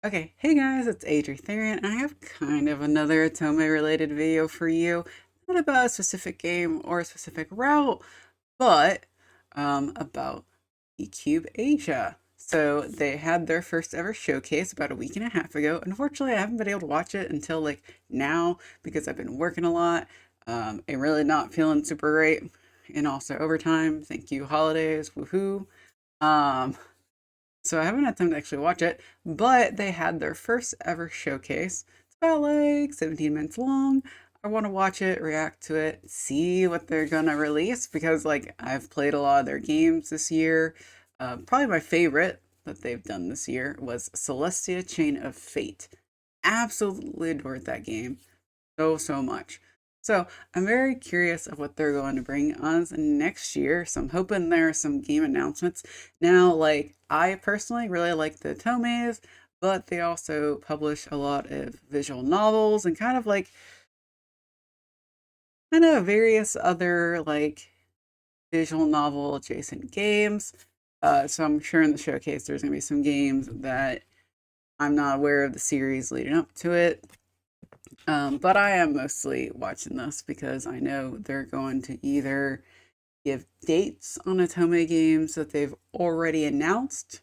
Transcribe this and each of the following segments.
Okay, hey guys, it's Adrian, and I have kind of another otome related video for you. Not about a specific game or a specific route, but about PQube Asia. So they had their first ever showcase about a week and a half ago. Unfortunately, I haven't been able to watch it until like now because I've been working a lot and really not feeling super great. And also overtime. Thank you, holidays, woohoo. Um, so I haven't had time to actually watch it, but they had their first ever showcase. It's about like 17 minutes long. I want to watch it, react to it, see what they're gonna release because like I've played a lot of their games this year. Probably my favorite that they've done this year was Celestia Chain of Fate. Absolutely adored that game so much. So I'm very curious of what they're going to bring us next year. So I'm hoping there are some game announcements. Now, like I personally really like the Tomes, but they also publish a lot of visual novels and kind of various other like visual novel adjacent games. So I'm sure in the showcase there's gonna be some games that I'm not aware of the series leading up to it. But I am mostly watching this because I know they're going to either give dates on Otome games that they've already announced,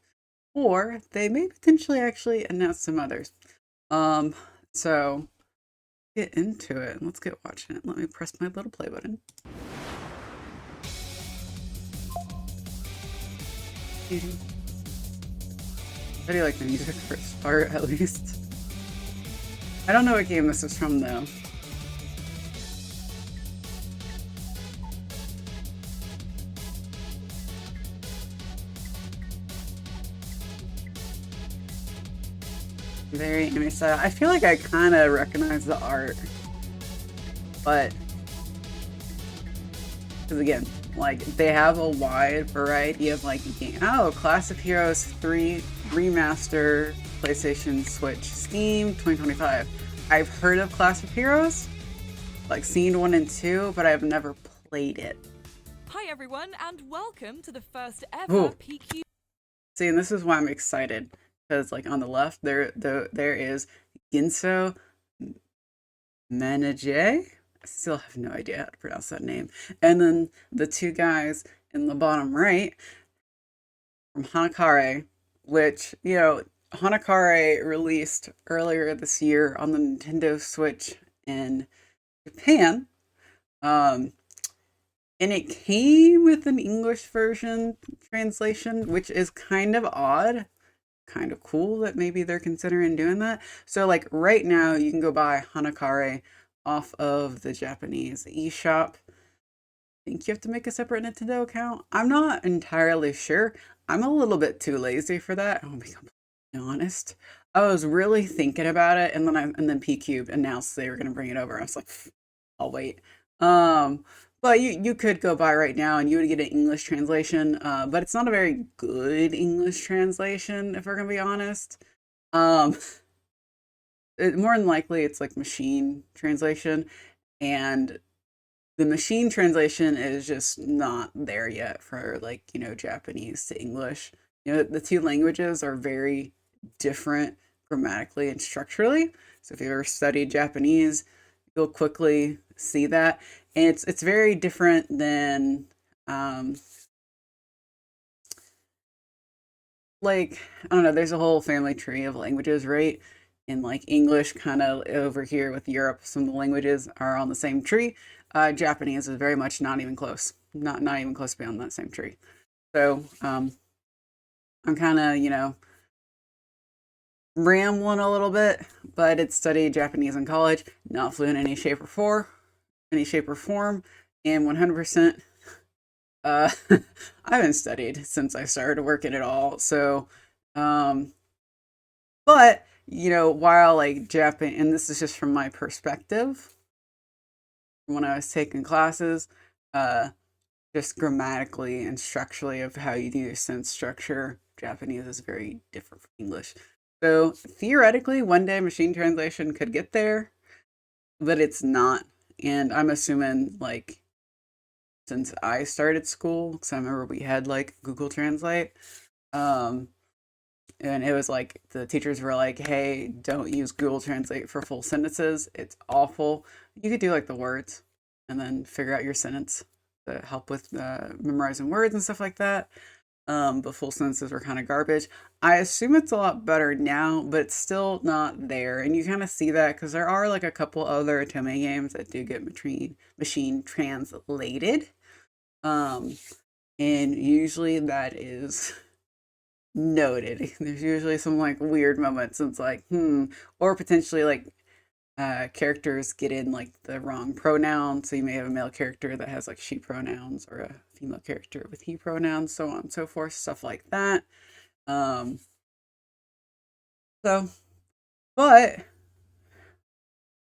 or they may potentially actually announce some others. Um, so get into it. Let's get watching it. Let me press my little play button. How do you like the music for a start, at least? I don't know what game this is from though. Very anime style. I feel like I kind of recognize the art, but because again, like they have a wide variety of like game. Oh, Class of Heroes 3 remaster, PlayStation, Switch, Steam, 2025. I've heard of Class of Heroes, like seen 1 and 2, but I've never played it. Hi everyone, and welcome to the first ever Oh, PQ. see, and this is why I'm excited because like on the left there is Ginso Manage. I still have no idea how to pronounce that name. And then the two guys in the bottom right from Hanakare, which, Hanakare released earlier this year on the Nintendo Switch in Japan. Um, and it came with an English version translation, which is kind of odd, kind of cool that maybe they're considering doing that. So, like, right now, you can go buy Hanakare off of the Japanese eShop. I think you have to make a separate Nintendo account. I'm not entirely sure. I'm a little bit too lazy for that. I'll be completely honest. I was really thinking about it, and then PQube announced they were going to bring it over. I was like, I'll wait. Um, but you could go buy right now, and you would get an English translation. But it's not a very good English translation, if we're going to be honest. Um, more than likely, it's like machine translation, and the machine translation is just not there yet for like, Japanese to English. The two languages are very different grammatically and structurally. So if you ever studied Japanese, you'll quickly see that. And it's very different than um like I don't know, there's a whole family tree of languages, right? And like English kind of over here with Europe, some of the languages are on the same tree. Japanese is very much not even close, not even close to be on that same tree. So I'm kind of rambling a little bit, but it's studied Japanese in college, not fluent in any shape or form, and 100%. Uh, I haven't studied since I started working at all, so um, but while like Japan, and this is just from my perspective when I was taking classes, uh, just grammatically and structurally of how you do your sentence structure, Japanese is very different from English. So theoretically, one day machine translation could get there, but it's not. And I'm assuming like since I started school, because I remember we had like Google Translate, um, And it was like the teachers were like, hey, don't use Google Translate for full sentences. It's awful. You could do like the words and then figure out your sentence to help with memorizing words and stuff like that. But full sentences were kind of garbage. I assume it's a lot better now, but it's still not there. And you kind of see that because there are like a couple other otome games that do get machine translated. Um, and usually that is noted. There's usually some like weird moments. And it's like, or potentially like characters get in like the wrong pronoun. So you may have a male character that has like she pronouns or a female character with he pronouns, so on and so forth, stuff like that. Um, so, but,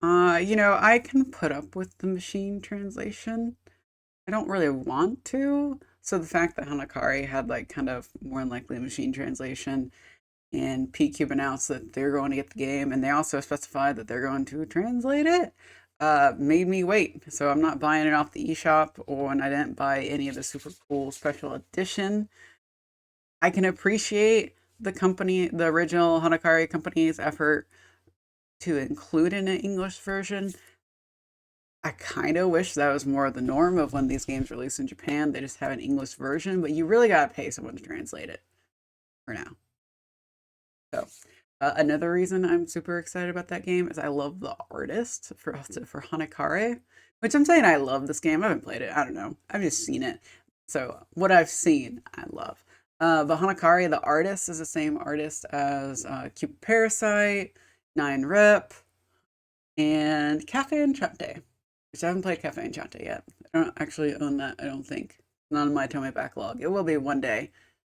I can put up with the machine translation. I don't really want to. So the fact that Hanakari had like kind of more than likely machine translation and PQube announced that they're going to get the game, and they also specified that they're going to translate it, made me wait. So I'm not buying it off the eShop, and I didn't buy any of the super cool special edition. I can appreciate the original Hanakari company's effort to include in an English version. I kind of wish that was more of the norm of when these games release in Japan. They just have an English version, but you really got to pay someone to translate it for now. So another reason I'm super excited about that game is I love the artist for Hanakari, which I'm saying I love this game. I haven't played it. I don't know. I've just seen it. So what I've seen, I love. But Hanakari, the artist, is the same artist as PQube Parasite, 9rep, and Cafe Enchante, which I haven't played Cafe Enchante yet. I don't actually own that, I don't think. Not on my otome backlog. It will be one day.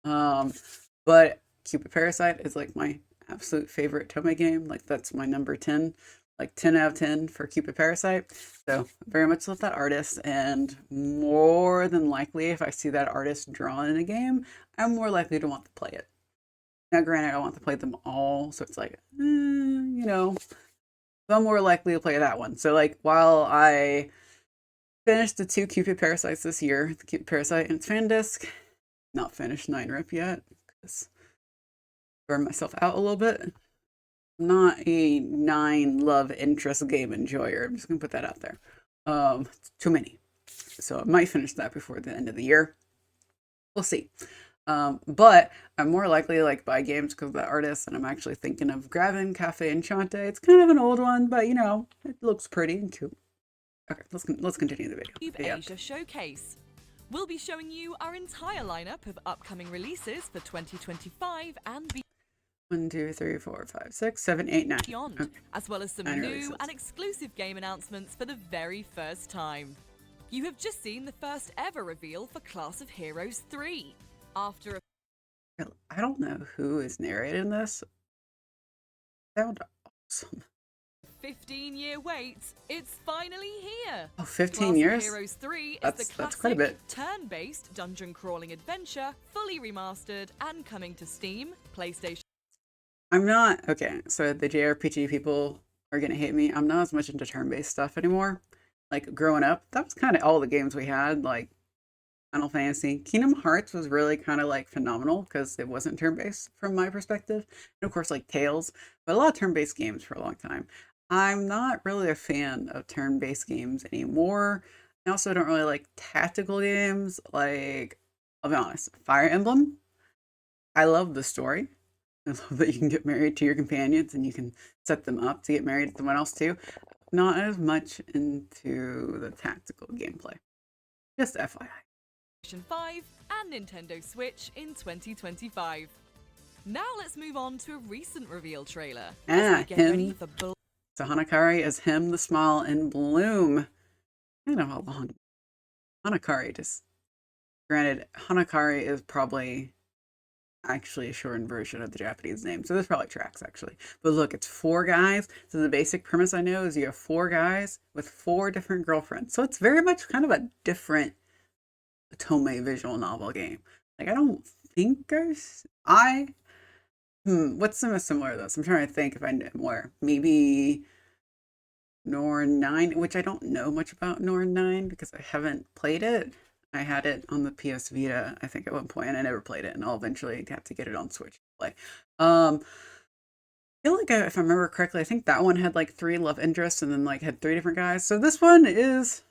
But PQube Parasite is like my absolute favorite otome game. Like that's my number 10. Like 10 out of 10 for PQube Parasite. So very much love that artist, and more than likely if I see that artist drawn in a game, I'm more likely to want to play it. Now granted, I want to play them all, so it's like, but I'm more likely to play that one. So like while I finished the 2 PQube Parasites this year, the PQube Parasite and its fan disc, not finished 9rep yet, because burn myself out a little bit. I'm not a 9 love interest game enjoyer. I'm just gonna put that out there. Too many. So I might finish that before the end of the year. We'll see. But I'm more likely to like buy games because of the artist, and I'm actually thinking of grabbing Cafe Enchante. It's kind of an old one, but it looks pretty and cute. Okay, let's continue the video. PQube Asia Showcase. We'll be showing you our entire lineup of upcoming releases for 2025 and 1, 2, 3, 4, 5, 6, 7, 8, 9. beyond, Okay. as well as some new and exclusive game announcements for the very first time. You have just seen the first ever reveal for Class of Heroes 3. After I don't know who is narrating this. Sound awesome. 15-year wait, it's finally here. Oh, 15 Class years? of Heroes 3 is That's the classic quite a bit. turn-based dungeon crawling adventure, fully remastered and coming to Steam, PlayStation. I'm not okay. So the JRPG people are gonna hate me. I'm not as much into turn-based stuff anymore. Like growing up, that was kind of all the games we had. Like Final Fantasy, Kingdom Hearts was really kind of like phenomenal because it wasn't turn-based from my perspective, and of course like Tales, but a lot of turn-based games for a long time. I'm not really a fan of turn-based games anymore. I also don't really like tactical games. Like, I'll be honest, Fire Emblem. I love the story. I love that you can get married to your companions and you can set them up to get married to someone else too. Not as much into the tactical gameplay. Just FYI. PlayStation 5 and Nintendo Switch in 2025. Now let's move on to a recent reveal trailer. As we get ready for So Hanakari is him, the small in bloom. I don't know how long. Hanakari just. Granted, Hanakari is probably actually a shortened version of the Japanese name. So this probably tracks actually. But look, it's 4 guys. So the basic premise I know is you have 4 guys with 4 different girlfriends. So it's very much kind of a different otome visual novel game. Like I don't think what's similar to this? I'm trying to think if I know more. Maybe Norn 9, which I don't know much about Norn 9 because I haven't played it. I had it on the PS Vita, I think, at one point, and I never played it, and I'll eventually have to get it on Switch to play. I feel like if I remember correctly, I think that one had like 3 love interests and then like had 3 different guys. So this one is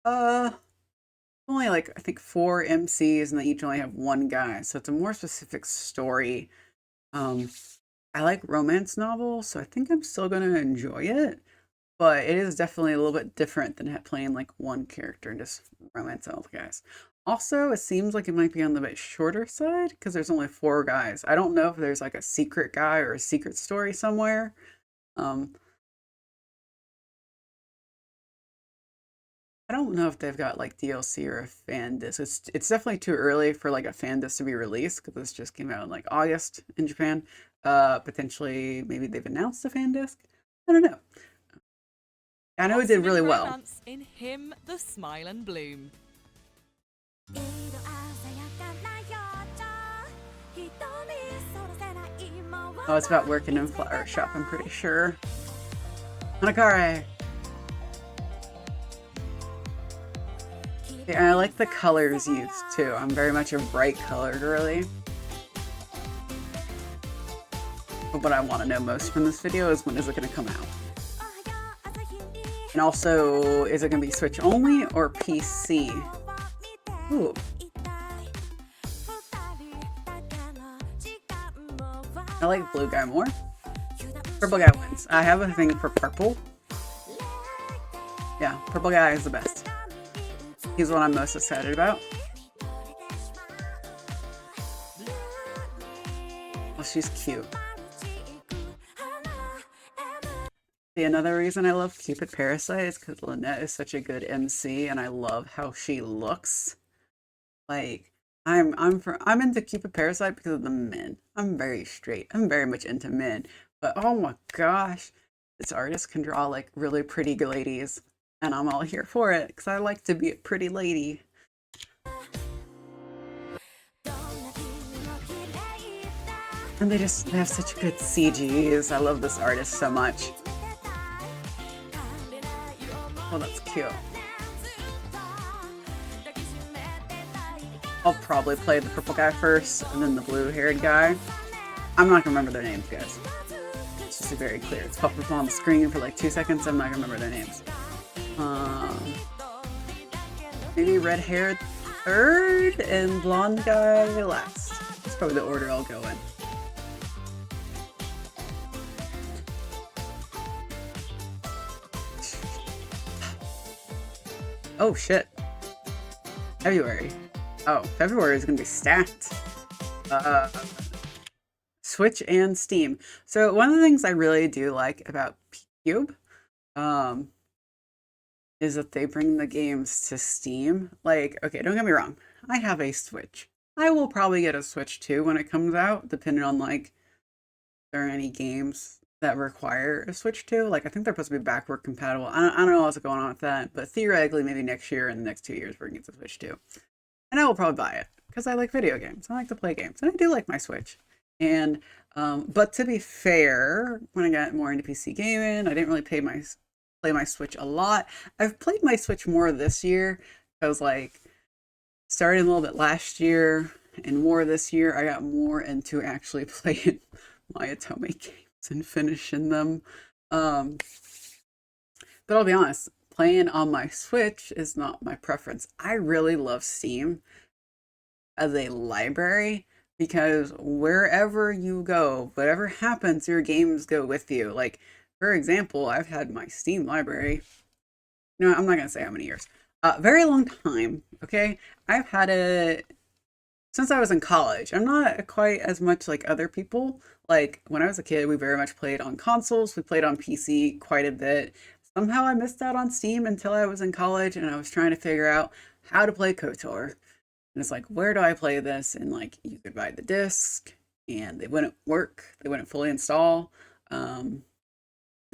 only like I think 4 MCs and they each only have 1 guy. So it's a more specific story. I like romance novels, so I think I'm still gonna enjoy it. But it is definitely a little bit different than playing like 1 character and just romance all the guys. Also, it seems like it might be on the bit shorter side because there's only 4 guys. I don't know if there's like a secret guy or a secret story somewhere. Um, I don't know if they've got like DLC or a fan disc. It's definitely too early for like a fan disc to be released because this just came out in like August in Japan. Potentially, maybe they've announced a fan disc. I don't know. I know it did really well. Romance in Him, the Smile and Bloom. Oh, it's about working in a flower shop, I'm pretty sure. Hanakare! Yeah, I like the colors used too. I'm very much a bright color girly. But what I want to know most from this video is when is it going to come out? And also, is it going to be Switch only or PC? Ooh. I like blue guy more. Purple guy wins. I have a thing for purple. Yeah, purple guy is the best. He's what I'm most excited about. Oh, she's cute. See, another reason I love Cupid Parasite is because Lynette is such a good MC, and I love how she looks. Like, I'm into Cupid Parasite because of the men. I'm very straight. I'm very much into men. But oh my gosh, this artist can draw like really pretty ladies, and I'm all here for it because I like to be a pretty lady. And they have such good CGs. I love this artist so much. Oh, that's cute. I'll probably play the purple guy first and then the blue-haired guy. I'm not gonna remember their names, guys. It's just very clear. It's popped up on the screen for like 2 seconds. I'm not gonna remember their names. Maybe red-haired third and blonde guy last. That's probably the order I'll go in. Oh shit. February. Oh, February is gonna be stacked. Switch and Steam. So one of the things I really do like about PQube, is that they bring the games to Steam. Like, okay, don't get me wrong. I have a Switch. I will probably get a Switch too when it comes out, depending on like if there are any games that require a Switch 2. Like, I think they're supposed to be backward compatible. I don't know what's going on with that, but theoretically, maybe next year and the next 2 years, we're going to get the Switch 2. And I will probably buy it because I like video games. I like to play games, and I do like my Switch. And, but to be fair, when I got more into PC gaming, I didn't really play my Switch a lot. I've played my Switch more this year because, like, starting a little bit last year and more this year, I got more into actually playing my otome games and finishing them. But I'll be honest, playing on my Switch is not my preference. I really love Steam as a library because wherever you go, whatever happens, your games go with you. Like, for example, I've had my Steam library. No, I'm not going to say how many years. Very long time, okay? I've had it since I was in college. I'm not quite as much like other people. Like, when I was a kid, we very much played on consoles. We played on PC quite a bit. Somehow I missed out on Steam until I was in college and I was trying to figure out how to play KOTOR. And it's like, where do I play this? And like, you could buy the disc and they wouldn't work. They wouldn't fully install. And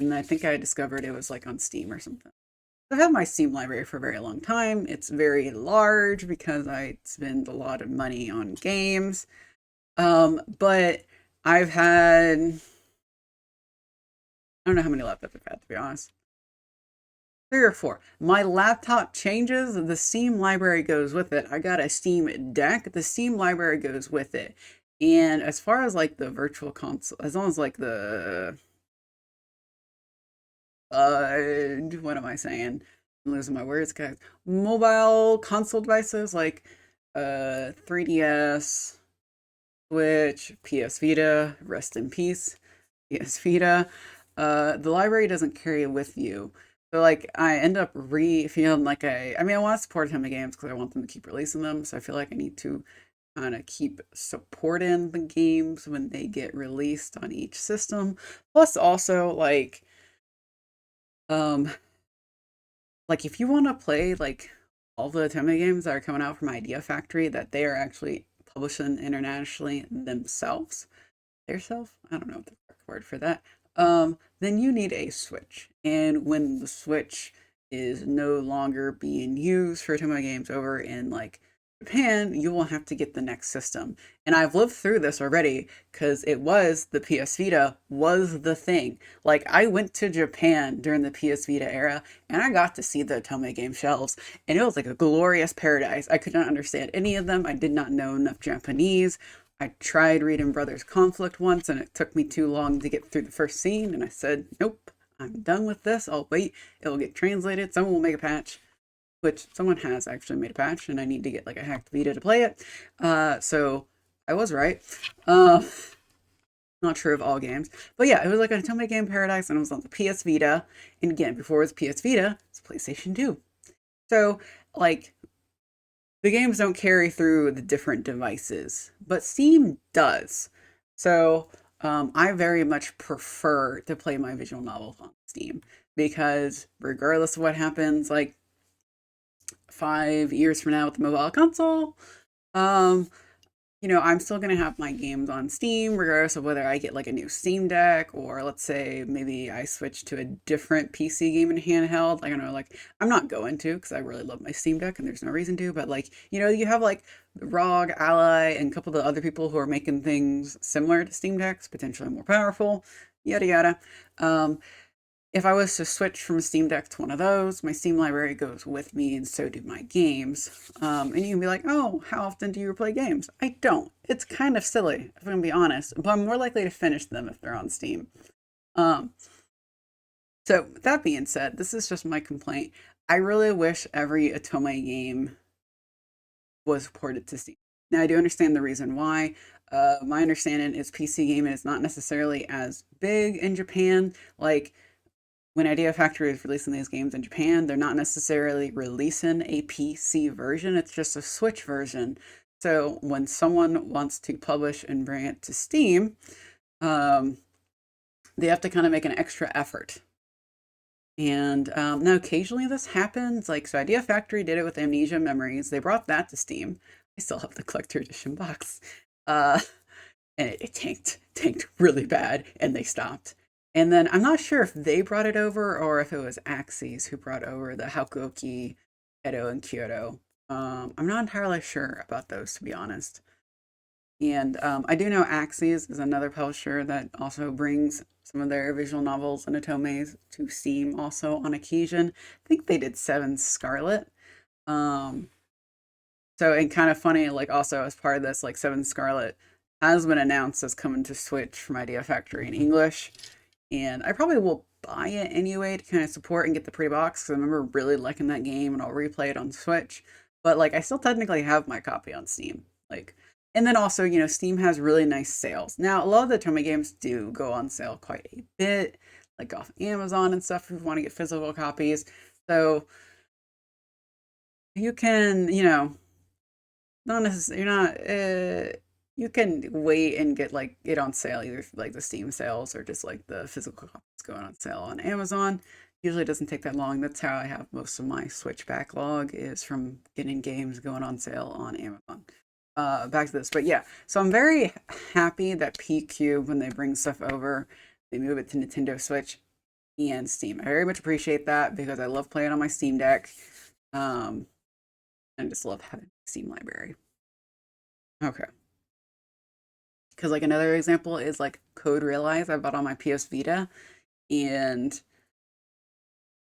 I think I discovered it was like on Steam or something. I've had my Steam library for a very long time. It's very large because I spend a lot of money on games. But I've had, I don't know how many laptops I've had, to be honest. 3 or 4. My laptop changes, the Steam library goes with it. I got a Steam Deck, the Steam library goes with it. And as far as like the virtual console, as long as like the what am I saying? I'm losing my words, guys. Mobile console devices like 3DS, Switch, PS Vita, rest in peace, PS Vita. The library doesn't carry it with you. So like I end up feeling like I mean I want to support Otome games because I want them to keep releasing them. So I feel like I need to kind of keep supporting the games when they get released on each system. Plus also um like if you want to play like all the Otome games that are coming out from Idea Factory that they are actually publishing internationally themselves, yourself, I don't know the correct word for that, then you need a Switch. And when the Switch is no longer being used for Otome games over in like Japan, you will have to get the next system. And I've lived through this already because it was the PS Vita was the thing. Like I went to Japan during the PS Vita era and I got to see the Otome game shelves and it was like a glorious paradise. I could not understand any of them. I did not know enough Japanese. I tried reading Brothers Conflict once and it took me too long to get through the first scene and I said, nope, I'm done with this. I'll wait. It will get translated. Someone will make a patch, which someone has actually made a patch and I need to get like a hacked Vita to play it. So I was right. Uh, not true of all games. But yeah, it was like a Otome game paradise and it was on the PS Vita. And again, before it was PS Vita, it's PlayStation 2. So like the games don't carry through the different devices, but Steam does. So I very much prefer to play my visual novels on Steam because regardless of what happens, like 5 years from now with the mobile console, um, I'm still going to have my games on Steam, regardless of whether I get like a new Steam Deck or let's say maybe I switch to a different PC game in handheld. Like, I don't know, like, I'm not going to because I really love my Steam Deck and there's no reason to, but like, you have like ROG, Ally, and a couple of the other people who are making things similar to Steam Decks, potentially more powerful, yada yada. Um, if I was to switch from a Steam Deck to one of those, my Steam library goes with me, and so do my games. And you can be like, oh, how often do you play games? I don't. It's kind of silly, if I'm gonna be honest, but I'm more likely to finish them if they're on Steam. Um, so, that being said, this is just my complaint. I really wish every Otome game was ported to Steam. Now, I do understand the reason why. My understanding is PC gaming is not necessarily as big in Japan. Like, when Idea Factory is releasing these games in Japan, they're not necessarily releasing a PC version, it's just a Switch version. So when someone wants to publish and bring it to Steam, um, they have to kind of make an extra effort. And now occasionally this happens. Like, so Idea Factory did it with Amnesia Memories. They brought that to Steam. I still have the collector edition box. Uh, and it tanked really bad, and they stopped. And then I'm not sure if they brought it over or if it was Axes who brought over the Hakuoki, Edo, and Kyoto. I'm not entirely sure about those, to be honest. And I do know Axes is another publisher that also brings some of their visual novels and otomes to Steam also on occasion. I think they did Seven Scarlet. Um, so, and kind of funny, like also as part of this, like Seven Scarlet has been announced as coming to Switch from Idea Factory in English. And I probably will buy it anyway to kind of support and get the pre-box because I remember really liking that game and I'll replay it on Switch. But like I still technically have my copy on Steam. Like, and then also, Steam has really nice sales. Now, a lot of the Tomy games do go on sale quite a bit, like off Amazon and stuff if you want to get physical copies. So you can, not necessarily, you're not, you can wait and get like it on sale, either like the Steam sales or just like the physical copies going on sale on Amazon. Usually doesn't take that long. That's how I have most of my Switch backlog is from getting games going on sale on Amazon. Back to this, but yeah, so I'm very happy that PQube, when they bring stuff over, they move it to Nintendo Switch and Steam. I very much appreciate that because I love playing on my Steam Deck. Um, I just love having a Steam library. Okay. Because like another example is like Code Realize I bought on my PS Vita, and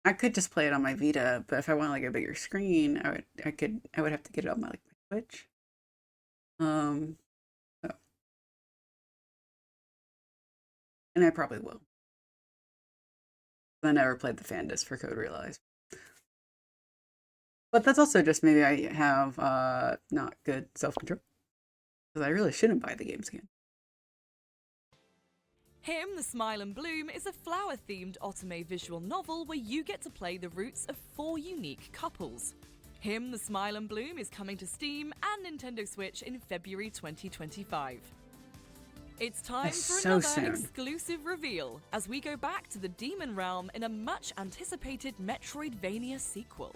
I could just play it on my Vita, but if I want like a bigger screen, I would have to get it on my like my Switch. Um, so And I probably will. I never played the fan disc for Code Realize. But that's also just maybe I have not good self-control. Because I really shouldn't buy the games again. Him, the Smile and Bloom is a flower-themed otome visual novel where you get to play the roots of 4 unique couples. Him, the Smile and Bloom is coming to Steam and Nintendo Switch in February 2025. It's time for another exclusive reveal as we go back to the Demon Realm in a much-anticipated Metroidvania sequel.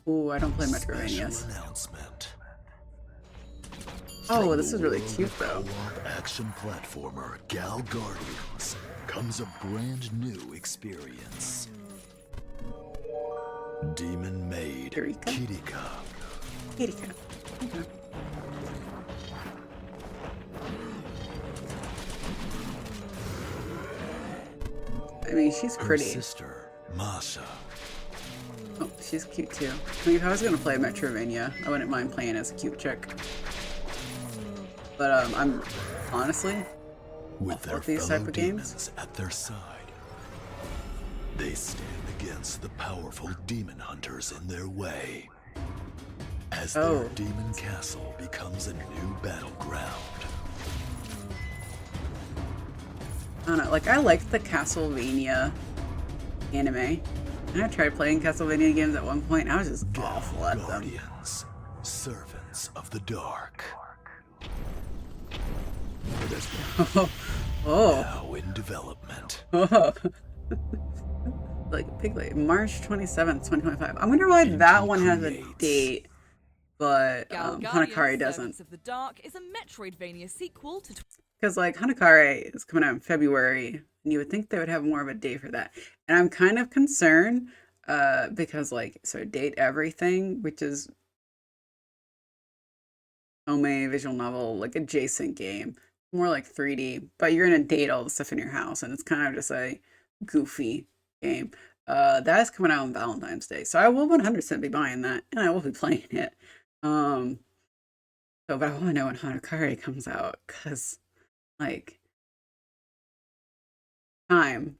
Ooh, I don't play Metroidvanias. Oh, this is really cute though. Action platformer Gal Guardians comes a brand new experience. Demon Maid Kirika. Kirika. Okay. I mean, she's pretty. Her sister, Masha. Oh, she's cute too. I mean, if I was gonna play Metroidvania, I wouldn't mind playing as a cute chick. But I'm honestly with their these type of games at their side. They stand against the powerful demon hunters in their way. As their demon castle becomes a new battleground. I don't know, like I liked the Castlevania anime. And I tried playing Castlevania games at one point, and I was just awful at them. Guardians, servants of the dark. Now in development. Like Piglet, March 27th, 2025. I wonder why that one has a date, but Hanakari doesn't. Of the Dark is a Metroidvania sequel to because like Hanakari is coming out in February, and you would think they would have more of a date for that. And I'm kind of concerned because like so date everything, which is otome visual novel, like adjacent game, more like 3D, but you're gonna date all the stuff in your house, and it's kind of just a goofy game. That is coming out on Valentine's Day, so I will 100% be buying that, and I will be playing it. So, but I want to know when Hanakari comes out, because like time.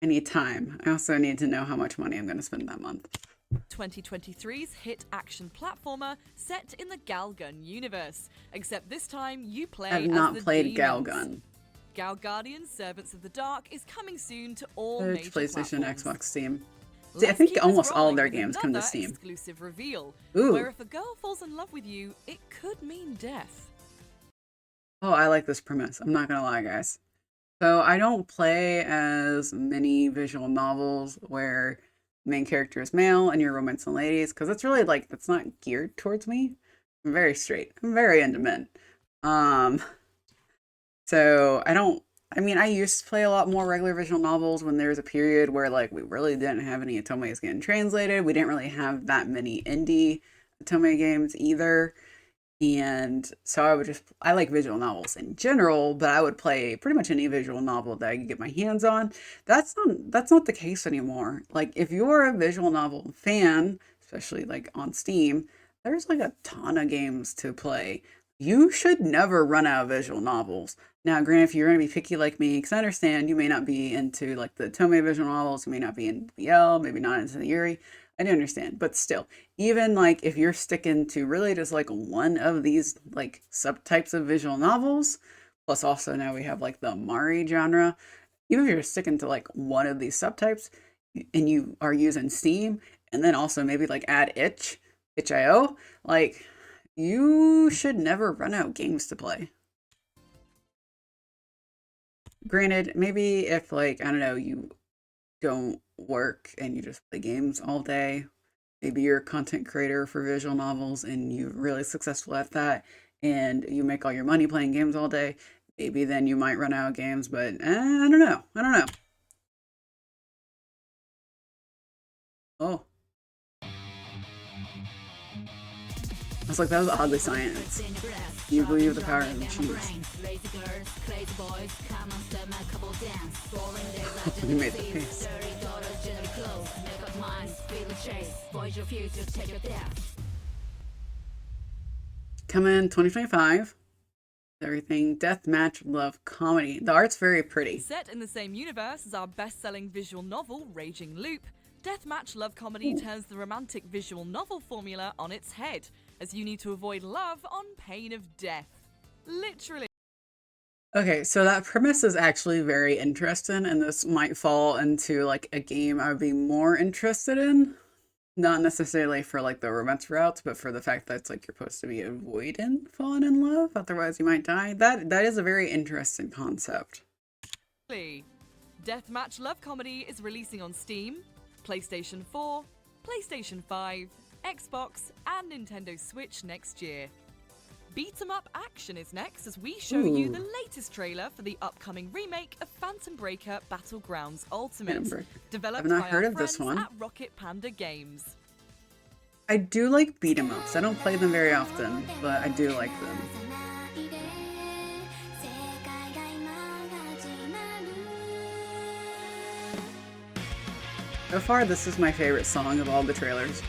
I need time. I also need to know how much money I'm going to spend that month. 2023's hit action platformer set in the Galgun universe, except this time you play I've not as the played demons. Galgun. Gal Guardians Servants of the Dark is coming soon to all Search major PlayStation, platforms. Xbox, Steam. See, I Let's think keep almost this all of rolling their with games come to another Steam. Exclusive reveal, Ooh. where if a girl falls in love with you, it could mean death. Oh, I like this premise. I'm not gonna lie, guys. So I don't play as many visual novels where the main character is male and you're romancing ladies, because it's really like that's not geared towards me. I'm very straight. I'm very into men. So I mean, I used to play a lot more regular visual novels when there was a period where like we really didn't have any otomes getting translated. We didn't really have that many indie otome games either. And so I like visual novels in general, but I would play pretty much any visual novel that I could get my hands on. That's not the case anymore. Like if you're a visual novel fan, especially like on Steam, there's like a ton of games to play. You should never run out of visual novels. Now, granted, if you're going to be picky like me, because I understand you may not be into like the otome visual novels, you may not be into BL, maybe not into the Yuri. I do understand, but still, even like if you're sticking to really just like one of these like subtypes of visual novels, plus also now we have like the Mari genre, even if you're sticking to like one of these subtypes and you are using Steam and then also maybe like add itch.io, like you should never run out games to play. Granted, maybe if like, I don't know, you don't work and you just play games all day, maybe you're a content creator for visual novels and you're really successful at that and you make all your money playing games all day, maybe then you might run out of games, but I don't know. Oh, I was like, that was oddly science. You believe the power of the cheese. You made the face. Coming 2025. everything. Deathmatch love comedy. The art's very pretty. Set in the same universe as our best-selling visual novel, Raging Loop, Deathmatch Love Comedy turns the romantic visual novel formula on its head, as you need to avoid love on pain of death. Literally. Okay, so that premise is actually very interesting, and this might fall into like a game I would be more interested in. Not necessarily for like the romance routes, but for the fact that it's like you're supposed to be avoiding falling in love, otherwise you might die. That is a very interesting concept. Deathmatch Love Comedy is releasing on Steam, PlayStation 4, PlayStation 5, Xbox, and Nintendo Switch next year. Beat 'em up action is next as we show you the latest trailer for the upcoming remake of Phantom Breaker Battlegrounds Ultimate, developed by our friends at Rocket Panda Games. I do like beat 'em ups. I don't play them very often, but I do like them. So far, this is my favorite song of all the trailers.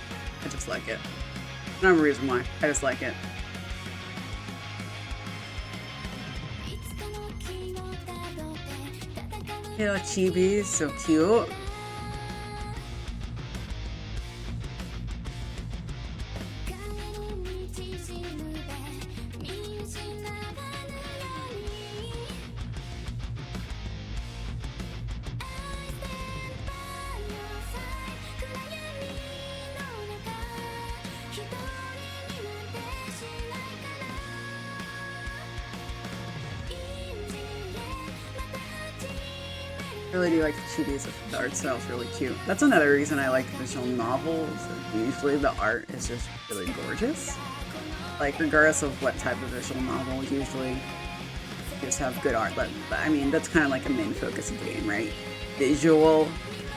I just like it. No reason why. I just like it. Hello, Chibi, so cute. I really do like the chibis. The art style is really cute. That's another reason I like visual novels. Usually the art is just really gorgeous. Like regardless of what type of visual novel, usually you just have good art. But I mean, that's kind of like a main focus of the game, right? Visual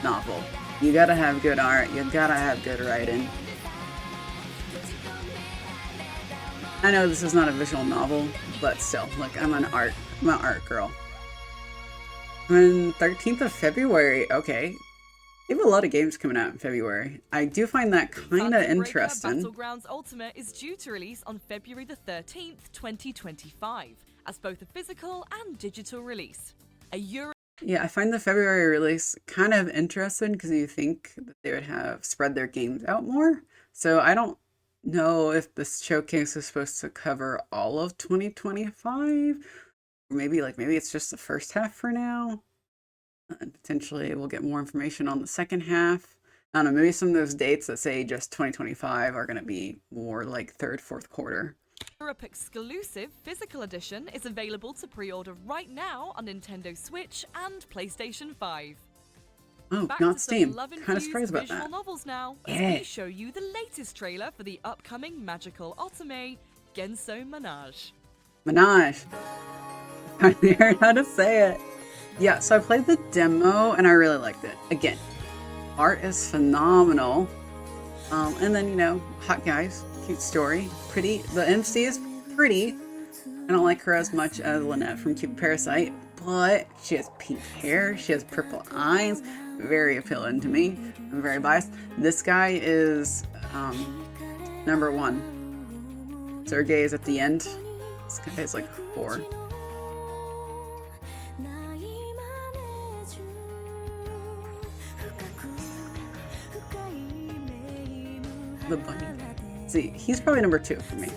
novel. You gotta have good art. You gotta have good writing. I know this is not a visual novel, but still, look, I'm an art girl. On 13th of February, okay. They have a lot of games coming out in February. I do find that kind of interesting. Battlegrounds Ultimate is due to release on February the 13th, 2025, as both a physical and digital release. Yeah, I find the February release kind of interesting because you think that they would have spread their games out more. So I don't know if this showcase is supposed to cover all of 2025. Maybe it's just the first half for now. And potentially we'll get more information on the second half. I don't know, maybe some of those dates that say just 2025 are going to be more like third, fourth quarter. Europe exclusive physical edition is available to pre-order right now on Nintendo Switch and PlayStation 5. Oh, Back not to Steam. Kind of surprised about visual that. novels now, as we show you the latest trailer for the upcoming magical otome, Genso Menage. Menage. I learned how to say it. Yeah, so I played the demo and I really liked it. Again, art is phenomenal. And then, you know, hot guys, cute story, pretty. The MC is pretty. I don't like her as much as Lynette from PQube Parasite, but she has pink hair, she has purple eyes, very appealing to me. I'm very biased. This guy is number 1. Sergey is at the end. This guy is like 4. The bunny. See, he's probably number 2 for me.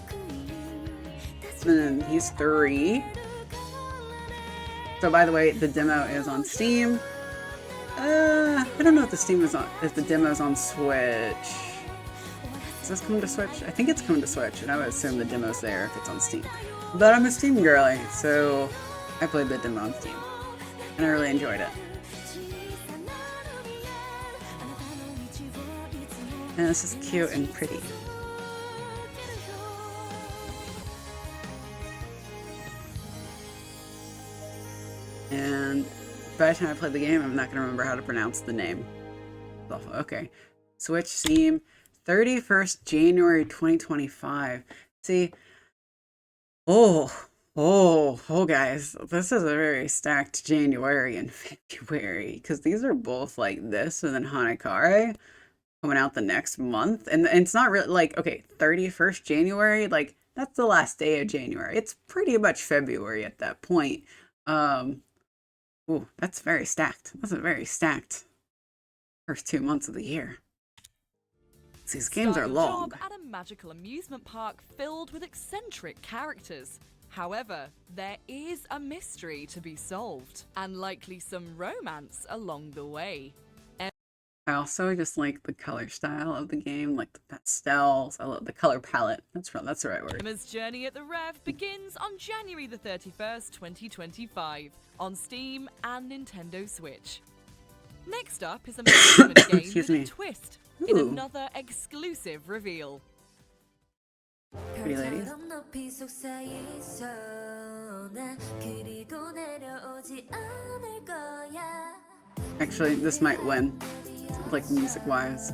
And then he's 3. So by the way, the demo is on Steam. I don't know if the demo is on Switch. Is this coming to Switch? I think it's coming to Switch, and I would assume the demo's there if it's on Steam. But I'm a Steam girly, so I played the demo on Steam, and I really enjoyed it. And this is cute and pretty. And by the time I play the game, I'm not going to remember how to pronounce the name. Okay. Switch, Steam, 31st January 2025. See, guys, this is a very stacked January and February, because these are both like this, and then Hanakare coming out the next month. And it's not really like, okay, 31st January, like, That's the last day of January. It's pretty much February at that point. Ooh, that's very stacked. That's a very stacked first 2 months of the year. These games are long. Job at a magical amusement park filled with eccentric characters. However, there is a mystery to be solved, and likely some romance along the way. I also just like the color style of the game, like the pastels. I love the color palette. That's the right word. Emma's journey at the Rev begins on January the 31st, 2025, on Steam and Nintendo Switch. Next up is a management game with a twist in another exclusive reveal. Pretty ladies. Actually, this might win, like music-wise.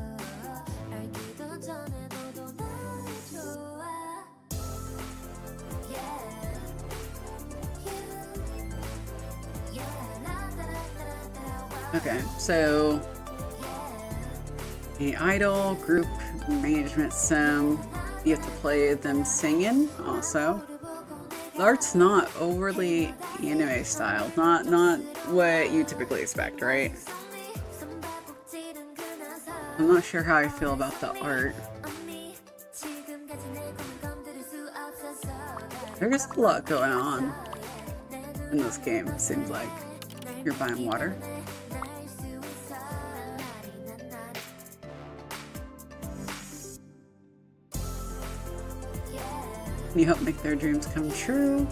Okay, so the idol group management sim. You have to play them singing also. The art's not overly anime style, not what you typically expect, right? I'm not sure how I feel about the art. There's a lot going on in this game, it seems like. You're buying water. Can you help make their dreams come true?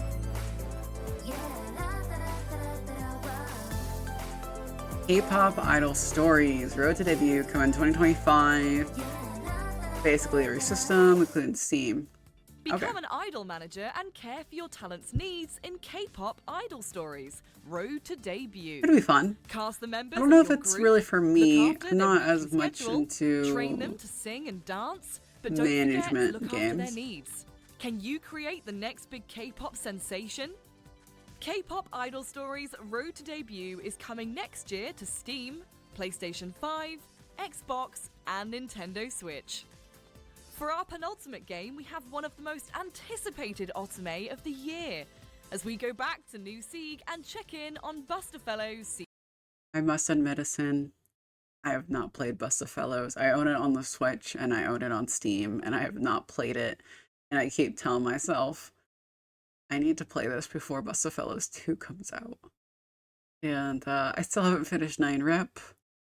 K-pop idol stories, road to debut, come in 2025. Basically every system, including Steam. Become an idol manager and care for your talent's needs in K-pop idol stories. Road to debut. It'll be fun. Cast the members. I don't know if it's really for me. I'm not as much into train them to sing and dance, but don't management forget to look games. after their needs. Can you create the next big K-pop sensation? K-pop idol stories Road to Debut is coming next year to Steam, PlayStation 5, Xbox, and Nintendo Switch. For our penultimate game, we have one of the most anticipated otome of the year, as we go back to New Sieg and check in on Busterfellows. I must admit, I have not played Busterfellows. I own it on the Switch and I own it on Steam, and I have not played it. And I keep telling myself, I need to play this before Busterfellows 2 comes out. And I still haven't finished 9-Rep.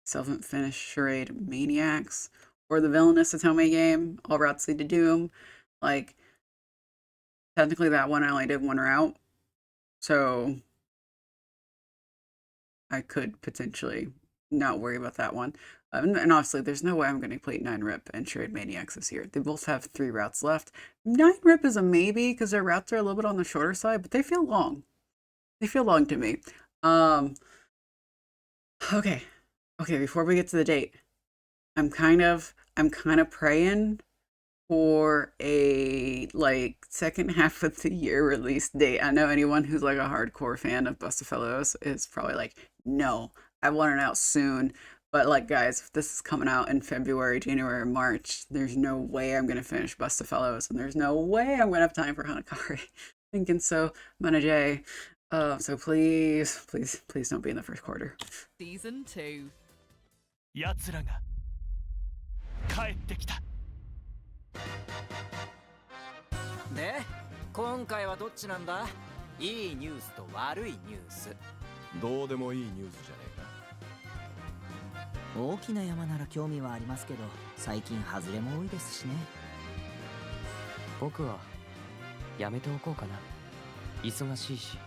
Still haven't finished Charade Maniacs. Or the villainous otome game, All Routes Lead to Doom. Like, technically that one I only did one route. So I could potentially not worry about that one. And obviously, there's no way I'm going to play 9-Rip and Charade Maniacs this year. They both have 3 routes left. 9-Rip is a maybe, because their routes are a little bit on the shorter side, but they feel long. They feel long to me. Okay, before we get to the date, I'm kind of praying for a second half of the year release date. I know anyone who's like a hardcore fan of Busterfellows is probably like, no, I want it out soon. But guys, if this is coming out in February, January, or March, there's no way I'm gonna finish Busterfellows, and there's no way I'm gonna have time for Hanakari. Thinking so, Mana-J. So please don't be in the first quarter. Season 2. 奴らが帰ってきた。で、今回はどっちなんだ？いいニュースと悪いニュース。どうでもいいニュースじゃねえか。大きな山なら興味はありますけど、最近外れも多いですしね。僕はやめておこうかな。忙しいし。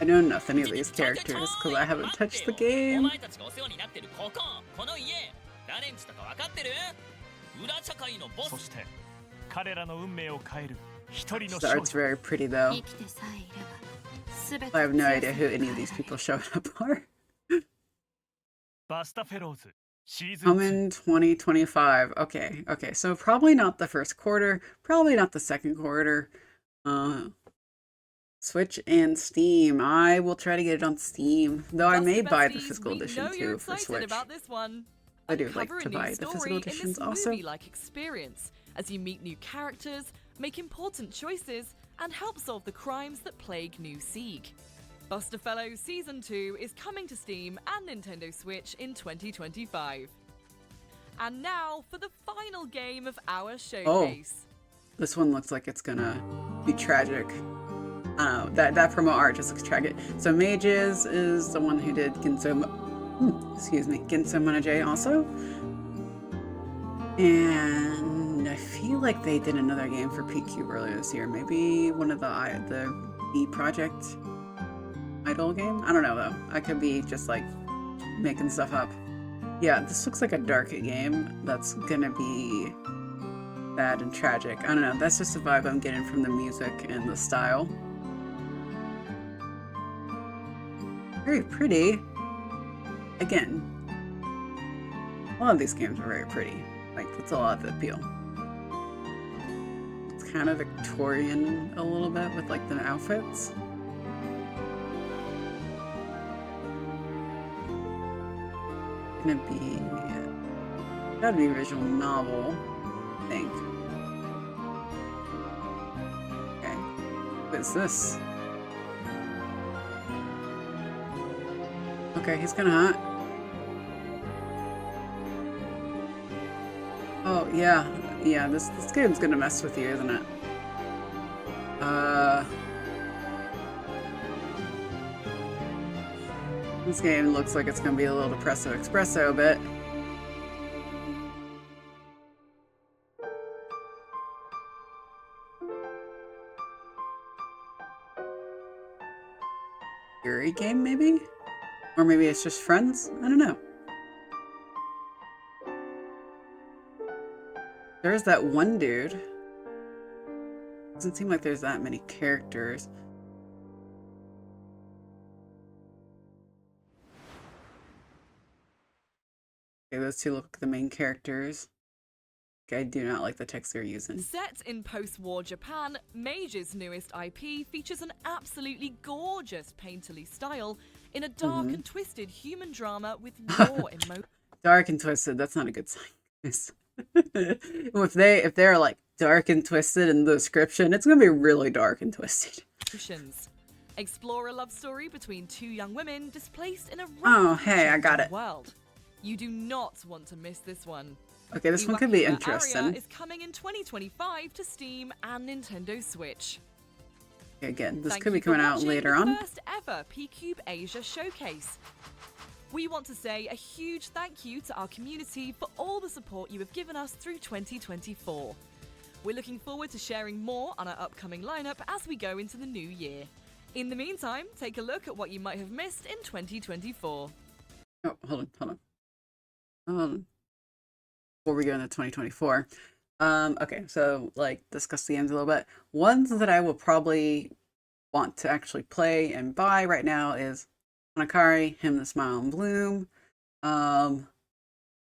I know nothing of these characters because I haven't touched the game. お前たちがお世話になってるこの家、誰んちとか分かってる？裏社会のボス。そして彼らの運命を変える一人の The art's very pretty though. I have no idea who any of these people showing up are. Coming 2025. Okay. So probably not the first quarter. Probably not the second quarter. Switch and Steam. I will try to get it on Steam, though I may buy the physical edition too for Switch. I do like to buy the physical editions also. Like experience as you meet new characters, make important choices, and help solve the crimes that plague New Sieg. Busterfellow Season 2 is coming to Steam and Nintendo Switch in 2025. And now for the final game of our showcase. This one looks like it's gonna be tragic. That promo art just looks tragic. So Mages is the one who did Ginso Monoge also. And I feel like they did another game for PQube earlier this year. Maybe one of the E Project Idol game? I don't know though. I could be just like making stuff up. Yeah, this looks like a dark game that's gonna be bad and tragic. I don't know. That's just the vibe I'm getting from the music and the style. Very pretty. Again, a lot of these games are very pretty. Like, that's a lot of the appeal. It's kind of Victorian a little bit with like the outfits. Gotta be a visual novel, I think. Okay, what is this? Okay, he's kinda hot. Oh, yeah, this game's gonna mess with you, isn't it? This game looks like it's gonna be a little depressive espresso, but Yuri game, maybe? Or maybe it's just friends? I don't know. There's that one dude. Doesn't seem like there's that many characters. Okay, those two look like the main characters. Okay, I do not like the text they're using. Set in post-war Japan, Mage's newest IP features an absolutely gorgeous painterly style in a dark and twisted human drama with raw emotion. Dark and twisted, that's not a good sign. if they're like dark and twisted in the description, it's gonna be really dark and twisted. Explore a love story between two young women displaced in a hey, I got it. world. You do not want to miss this one. Okay, this one could be interesting. Aria is coming in 2025 to Steam and Nintendo Switch. Again, this could be coming out later on. First ever PQube Asia showcase. We want to say a huge thank you to our community for all the support you have given us through 2024. We're looking forward to sharing more on our upcoming lineup as we go into the new year. In the meantime, take a look at what you might have missed in 2024. Oh, hold on. Before we go into 2024. Okay, so like discuss the games a little bit. Ones that I will probably want to actually play and buy right now is Hanakari, Him the Smile and Bloom, and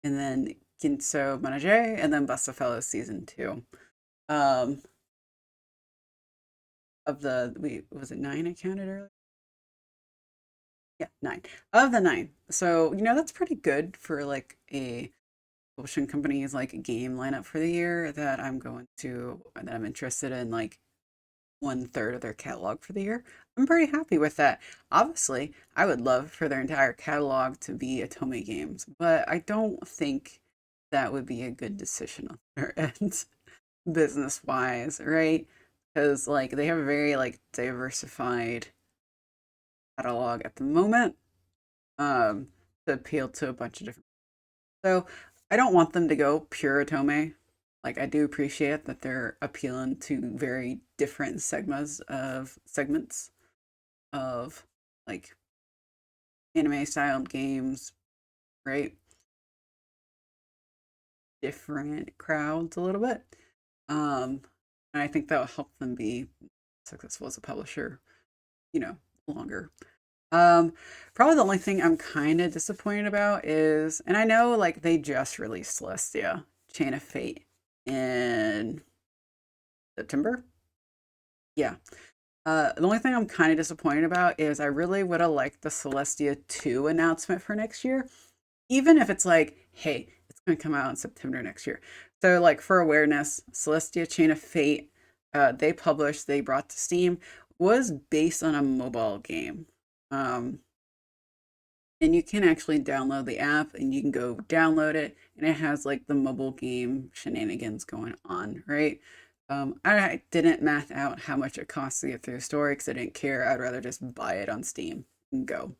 then Ginso Monoge, and then Busterfellow Season 2. Of the, was it 9 I counted earlier? Yeah, 9. Of the 9. So, that's pretty good for like a publishing company's like game lineup for the year that I'm interested in, like 1/3 of their catalog for the year. I'm pretty happy with that. Obviously, I would love for their entire catalog to be otome games, but I don't think that would be a good decision on their end, business-wise, right? Because like they have a very like diversified catalog at the moment, to appeal to a bunch of different. So I don't want them to go pure otome. Like, I do appreciate that they're appealing to very different segments of like anime styled games, right? Different crowds a little bit. And I think that will help them be successful as a publisher, longer. Probably the only thing I'm kind of disappointed about is, and I know like they just released Celestia Chain of Fate in September. Yeah. The only thing I'm kind of disappointed about is I really would have liked the Celestia 2 announcement for next year. Even if it's like, hey, it's going to come out in September next year. So like for awareness, Celestia Chain of Fate they brought to Steam was based on a mobile game. And you can actually download the app and you can go download it, and it has like the mobile game shenanigans going on, right? I didn't math out how much it costs to get through the story because I didn't care. I'd rather just buy it on Steam and go.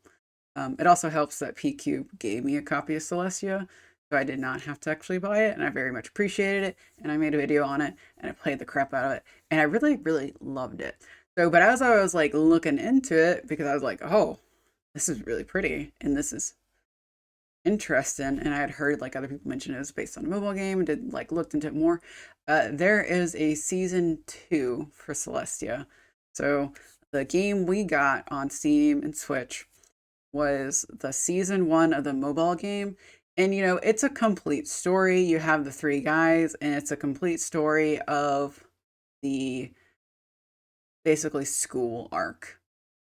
It also helps that PQube gave me a copy of Celestia, so I did not have to actually buy it, and I very much appreciated it, and I made a video on it, and I played the crap out of it, and I really, really loved it. So, but as I was like looking into it, because I was like, oh, this is really pretty, and this is interesting, and I had heard like other people mention it was based on a mobile game, and did like looked into it more. There is a season 2 for Celestia. So the game we got on Steam and Switch was the season 1 of the mobile game. And you know, it's a complete story. You have the 3 guys, and it's a complete story of the basically school arc.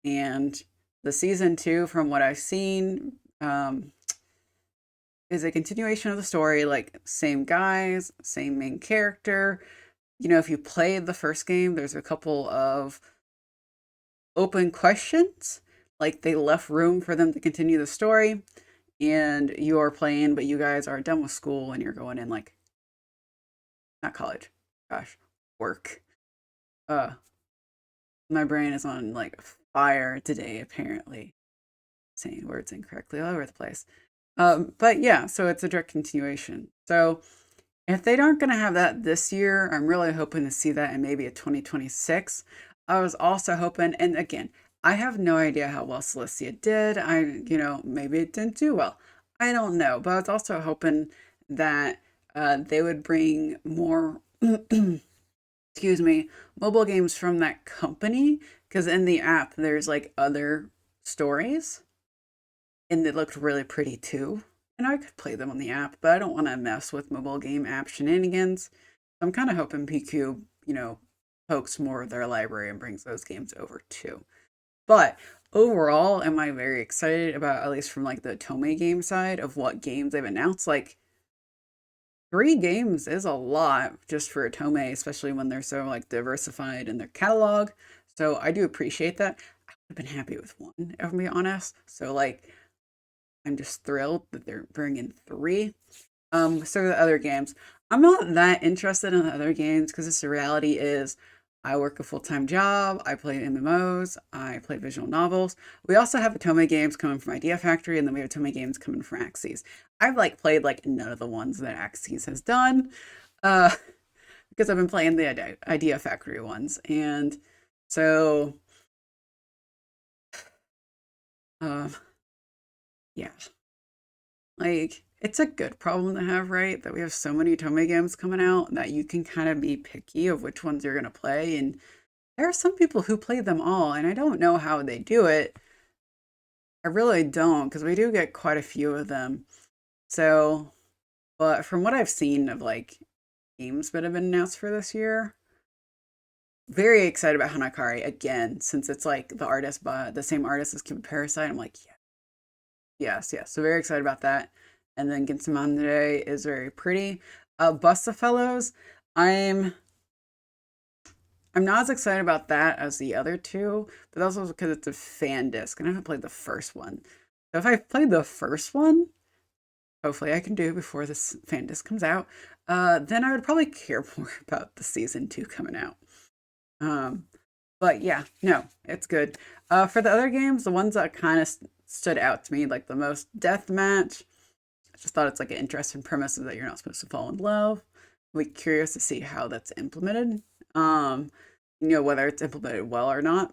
And the season 2, from what I've seen, is a continuation of the story, like same guys, same main character. You know, if you played the first game, there's a couple of open questions, like they left room for them to continue the story, and you're playing, but you guys are done with school and you're going in like, not college, gosh, work. My brain is on like fire today, apparently. Saying words incorrectly all over the place. But yeah, so it's a direct continuation. So if they aren't going to have that this year, I'm really hoping to see that in maybe a 2026. I was also hoping, and again, I have no idea how well Celestia did. You know, maybe it didn't do well. I don't know. But I was also hoping that they would bring more, excuse me, mobile games from that company. Because in the app, there's like other stories. And they looked really pretty too. And I could play them on the app, but I don't want to mess with mobile game app shenanigans. So I'm kind of hoping PQube, you know, pokes more of their library and brings those games over too. But overall, am I very excited about, at least from like the otome game side, of what games they've announced. Like 3 games is a lot just for otome, especially when they're so like diversified in their catalog. So I do appreciate that. I would have been happy with 1, if I'm being honest. So like, I'm just thrilled that they're bringing 3. So the other games, I'm not that interested in the other games because the reality is I work a full-time job. I play MMOs. I play visual novels. We also have otome games coming from Idea Factory, and then we have otome games coming from Axis. I've like played like none of the ones that Axis has done, because I've been playing the Idea Factory ones, and so yeah, like it's a good problem to have, right? That we have so many otome games coming out that you can kind of be picky of which ones you're going to play. And there are some people who play them all, and I don't know how they do it. I really don't, because we do get quite a few of them. So, but from what I've seen of like games that have been announced for this year, very excited about Hanakari again, since it's like the same artist as Cube Parasite. I'm like, yeah. Yes. So very excited about that. And then Ginsamande is very pretty. Busta Fellows, I'm not as excited about that as the other 2, but that's also because it's a fan disc, and I haven't played the first one. So if I played the first one, hopefully I can do before this fan disc comes out, then I would probably care more about the season 2 coming out. But yeah, no, it's good. For the other games, the ones that kind of stood out to me like the most, Deathmatch. I just thought it's like an interesting premise that you're not supposed to fall in love. I'll be curious to see how that's implemented. You know, whether it's implemented well or not.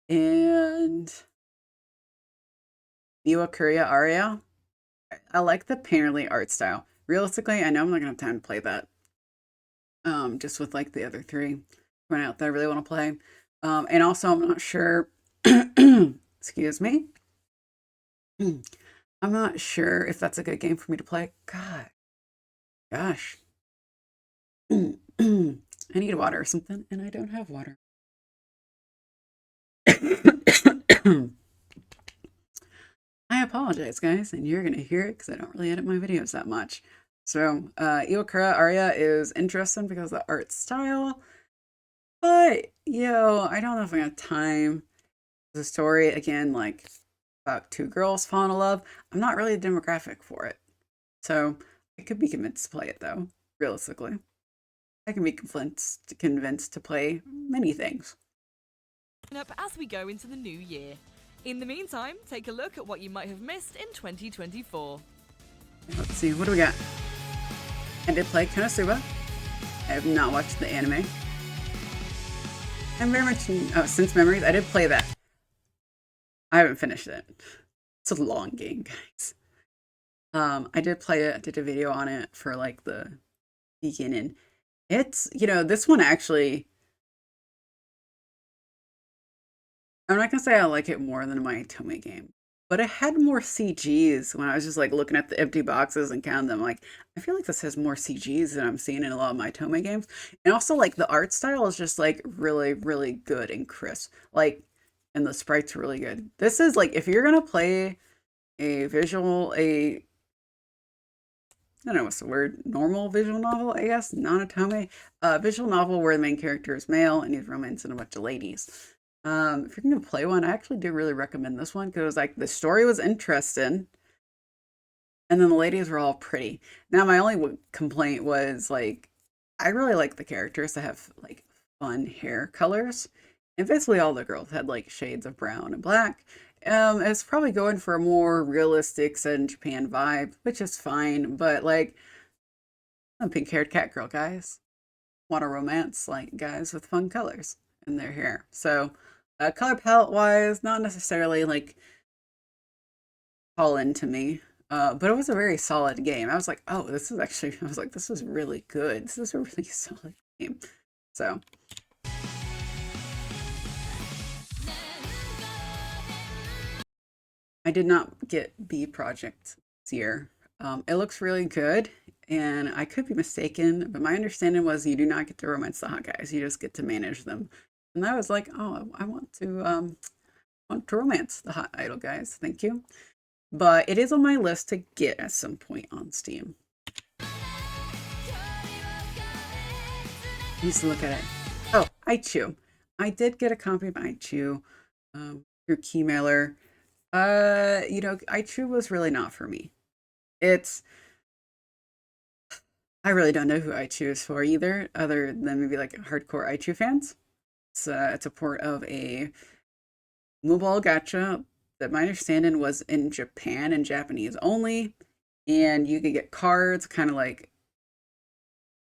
And Niwa Kuria Aria. I like the painterly art style. Realistically, I know I'm not gonna have time to play that. Just with like the other 3 coming out that I really want to play. And also I'm not sure excuse me. I'm not sure if that's a good game for me to play. Gosh. I need water or something, and I don't have water. I apologize, guys, and you're going to hear it because I don't really edit my videos that much. So, Iwakura Aria is interesting because of the art style. But, I don't know if I have time. The story, again, like about two girls falling in love. I'm not really a demographic for it. So I could be convinced to play it though, realistically. I can be convinced to play many things. Up as we go into the new year. In the meantime, take a look at what you might have missed in 2024. Let's see, what do we got? I did play Konosuba. I have not watched the anime. I'm very much Since Memories. I did play that. I haven't finished it. It's a long game, guys. I did play it. I did a video on it for like the beginning. It's, this one actually, I'm not gonna say I like it more than my otome game, but it had more CGs. When I was just like looking at the empty boxes and counting them, like I feel like this has more CGs than I'm seeing in a lot of my otome games. And also like the art style is just like really, really good and crisp. Like, and the sprites are really good. This is like, if you're gonna play a I don't know what's the word, normal visual novel, I guess, non-otome, visual novel where the main character is male and he's romancing a bunch of ladies. If you're gonna play one, I actually do really recommend this one because like the story was interesting, and then the ladies were all pretty. Now my only complaint was like, I really like the characters that have like fun hair colors, and basically all the girls had like shades of brown and black. It's probably going for a more realistic set in Japan vibe, which is fine, but like, I'm a pink-haired cat girl, guys. Want to romance like guys with fun colors in their hair. So, color palette wise, not necessarily like all into me, but it was a very solid game. I was like, oh, this is actually, I was like, this is really good. This is a really solid game. So. I did not get B Project this year. It looks really good, and I could be mistaken, but my understanding was you do not get to romance the hot guys. You just get to manage them. And I was like, oh, I want to romance the hot idol guys. Thank you. But it is on my list to get at some point on Steam. I used to look at it. Oh, Ichu. I did get a copy of Ichu through Keymailer. Ichu was really not for me. I really don't know who Ichu is for either, other than maybe like hardcore Ichu fans. It's a port of a mobile gacha that my understanding was in Japan and Japanese only, and you could get cards, kind of like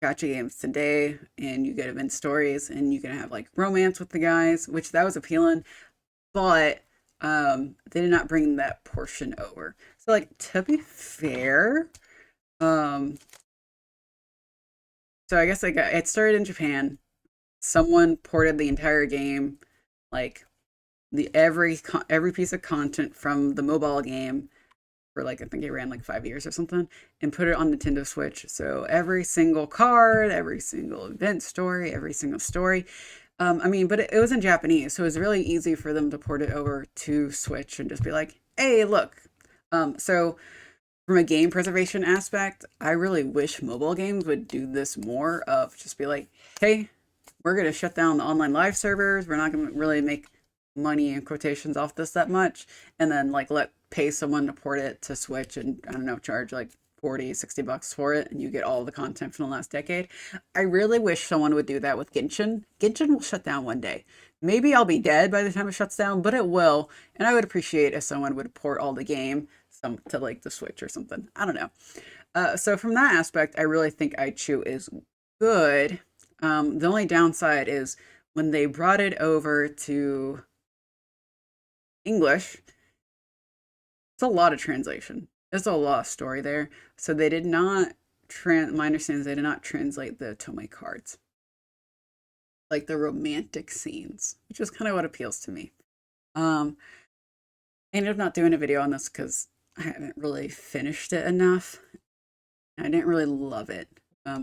gacha games today, and you get event stories, and you can have like romance with the guys, which that was appealing, but they did not bring that portion over. So like, to be fair, so I guess it started in Japan. Someone ported the entire game, like every piece of content from the mobile game for like, I think it ran like 5 years or something, and put it on Nintendo Switch. So every single card, every single event story, every single story. But it was in Japanese, so it was really easy for them to port it over to Switch and just be like, hey, look. So from a game preservation aspect, I really wish mobile games would do this more of just be like, hey, we're going to shut down the online live servers. We're not going to really make money in quotations off this that much. And then like pay someone to port it to Switch and, I don't know, charge like $40-$60 for it, and you get all the content from the last decade. I really wish someone would do that with Genshin. Genshin will shut down one day. Maybe I'll be dead by the time it shuts down, but it will. And I would appreciate if someone would port all the game to like the Switch or something. I don't know. So from that aspect, I really think Ichu is good. The only downside is when they brought it over to English, it's a lot of translation. There's a lot of story there. So they did not, my understanding is they did not translate the otome cards. Like the romantic scenes, which is kind of what appeals to me. I ended up not doing a video on this because I haven't really finished it enough. I didn't really love it.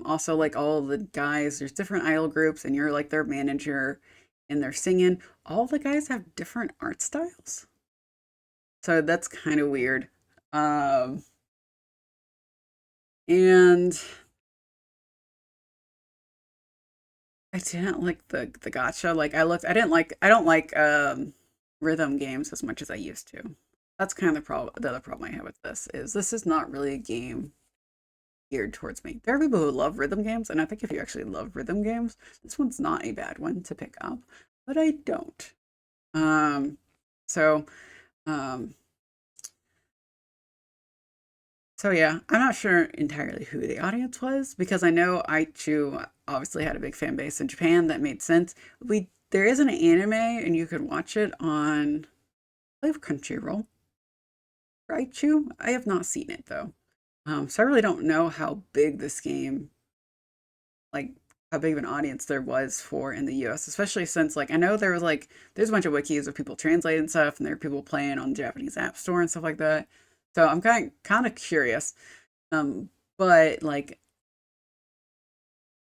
Also, like all the guys, there's different idol groups and you're like their manager and they're singing. All the guys have different art styles. So that's kind of weird. And I didn't like the gotcha. Like I don't like rhythm games as much as I used to. That's kind of the other problem I have with this is not really a game geared towards me. There are people who love rhythm games, and I think if you actually love rhythm games, this one's not a bad one to pick up, but I don't. Um, so, um, so yeah, I'm not sure entirely who the audience was because I know Aichu obviously had a big fan base in Japan. That made sense. There is an anime, and you can watch it on I believe Crunchyroll. Aichu, I have not seen it though. So I really don't know how big this game, like how big of an audience there was for in the US, especially since like I know there was like there's a bunch of wikis of people translating stuff and there are people playing on the Japanese App Store and stuff like that. So I'm kind of curious. But like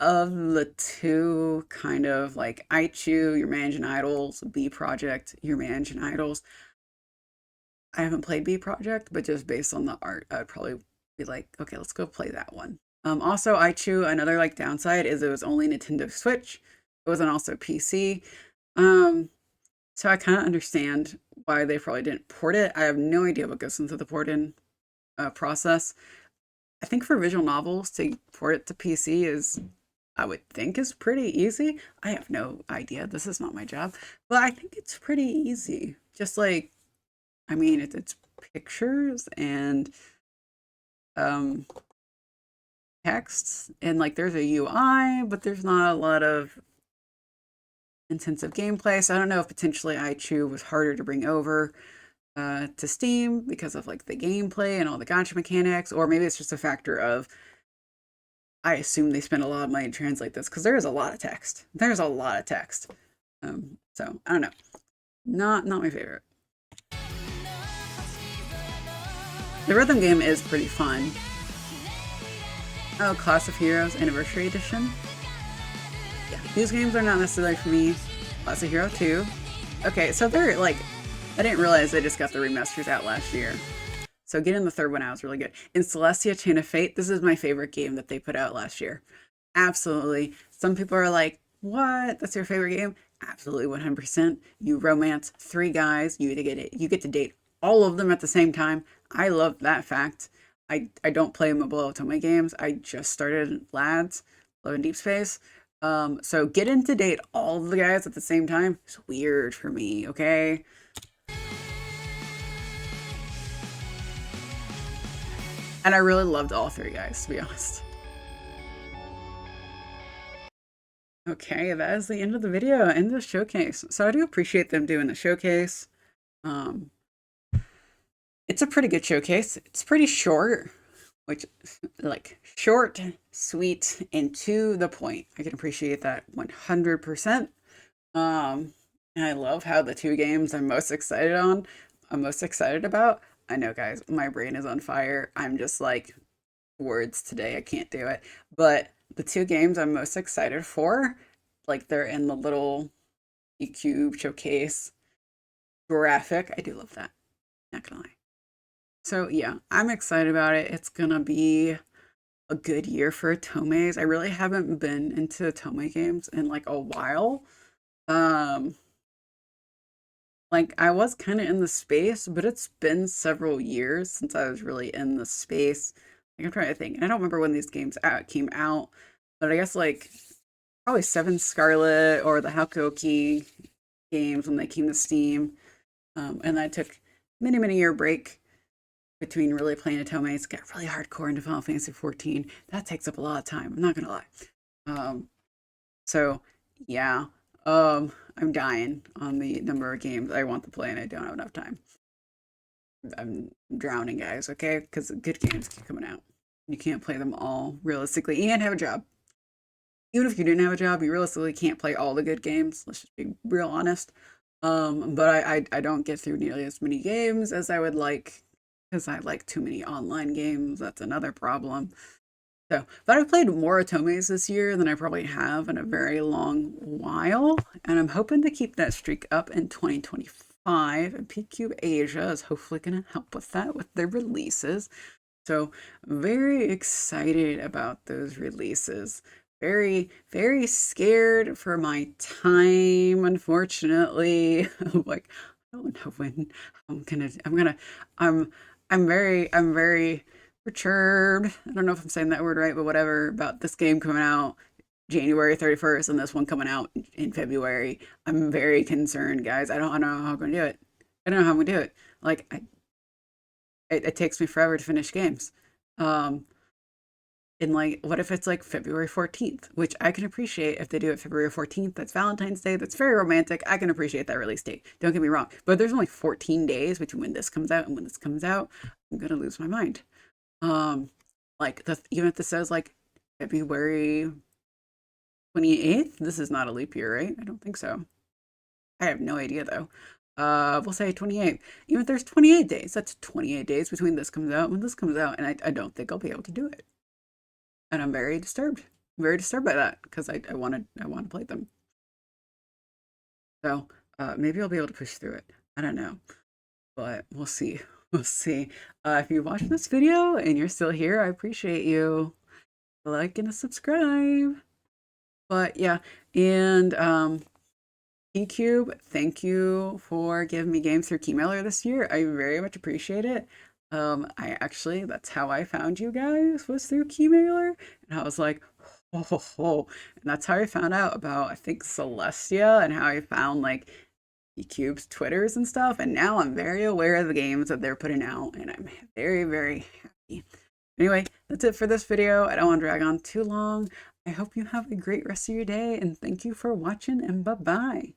of the two kind of like Aichu, Your Mansion Idols, B Project, Your Mansion Idols. I haven't played B Project, but just based on the art, I'd probably be like, okay, let's go play that one. Also, Aichu, another like downside is it was only Nintendo Switch. It wasn't also PC. Um, so I kind of understand why they probably didn't port it. I have no idea what goes into the port-in process. I think for visual novels to port it to PC is, I would think, is pretty easy. I have no idea. This is not my job, but I think it's pretty easy. Just like, I mean, it's pictures and um texts and like there's a UI, but there's not a lot of intensive gameplay. So I don't know if potentially Aichu was harder to bring over to Steam because of like the gameplay and all the gotcha mechanics, or maybe it's just a factor of I assume they spent a lot of money to translate this because there is a lot of text. There's a lot of text. So I don't know. Not my favorite. The rhythm game is pretty fun. Oh, Class of Heroes Anniversary Edition. Yeah, these games are not necessarily for me. Class of Hero 2. Okay, so they're like, I didn't realize they just got the remasters out last year. So getting the third one out was really good. In Celestia Chain of Fate, this is my favorite game that they put out last year. Absolutely. Some people are like, what? That's your favorite game? Absolutely 100%. You romance 3 guys, you get to date all of them at the same time. I love that fact. I don't play mobile otome games. I just started Lads, Love in Deep Space. So getting to date all of the guys at the same time is weird for me, okay? And I really loved all 3 guys, to be honest. Okay, that is the end of the video and the showcase. So I do appreciate them doing the showcase. It's a pretty good showcase. It's pretty short, which like short, sweet, and to the point. I can appreciate that 100%. And I love how the 2 games I'm most excited about. I know, guys, my brain is on fire. I'm just like words today. I can't do it. But the 2 games I'm most excited for, like they're in the little PQube showcase graphic. I do love that. Not gonna lie. So yeah, I'm excited about it. It's gonna be a good year for otomes. I really haven't been into otome games in like a while. Like I was kind of in the space, but it's been several years since I was really in the space. Like I'm trying to think. And I don't remember when these games came out, but I guess like probably Seven Scarlet or the Hakuoki games when they came to Steam. And I took many year break between really playing otomes. Got really hardcore into Final Fantasy 14. That takes up a lot of time. I'm not gonna lie. So yeah. I'm dying on the number of games I want to play and I don't have enough time. I'm drowning, guys, okay? Because good games keep coming out. You can't play them all realistically and have a job. Even if you didn't have a job, you realistically can't play all the good games. Let's just be real honest. But I don't get through nearly as many games as I would like because I like too many online games. That's another problem. So, but I've played more otomes this year than I probably have in a very long while, and I'm hoping to keep that streak up in 2025. And PQube Asia is hopefully going to help with that with their releases. So, very excited about those releases. very, very scared for my time, unfortunately. Like, I don't know when I'm I'm very perturbed. I don't know if I'm saying that word right, but whatever, about this game coming out January 31st and this one coming out in February. I'm very concerned, guys. I don't know how I'm gonna do it. I don't know how I'm gonna do it. Like, it takes me forever to finish games. Um, and like, what if it's like February 14th, which I can appreciate if they do it February 14th. That's Valentine's Day. That's very romantic. I can appreciate that release date. Don't get me wrong. But there's only 14 days between when this comes out and when this comes out. I'm gonna lose my mind. Um, like even if this says like February 28th, this is not a leap year, right? I don't think so. I have no idea though. We'll say 28. Even if there's 28 days, that's 28 days between this comes out and when this comes out, and I don't think I'll be able to do it. And I'm very disturbed. I'm very disturbed by that because I want to play them. So maybe I'll be able to push through it. I don't know, but we'll see. We'll see. If you're watching this video and you're still here, I appreciate you. Like and subscribe. But yeah, and PQube, thank you for giving me games through Keymailer this year. I very much appreciate it. That's how I found you guys, was through Keymailer. And I was like, oh. And that's how I found out about, I think, Celestia, and how I found like PQube's Twitters and stuff. And now I'm very aware of the games that they're putting out, and I'm very, very happy. Anyway, that's it for this video. I don't want to drag on too long. I hope you have a great rest of your day, and thank you for watching, and bye-bye.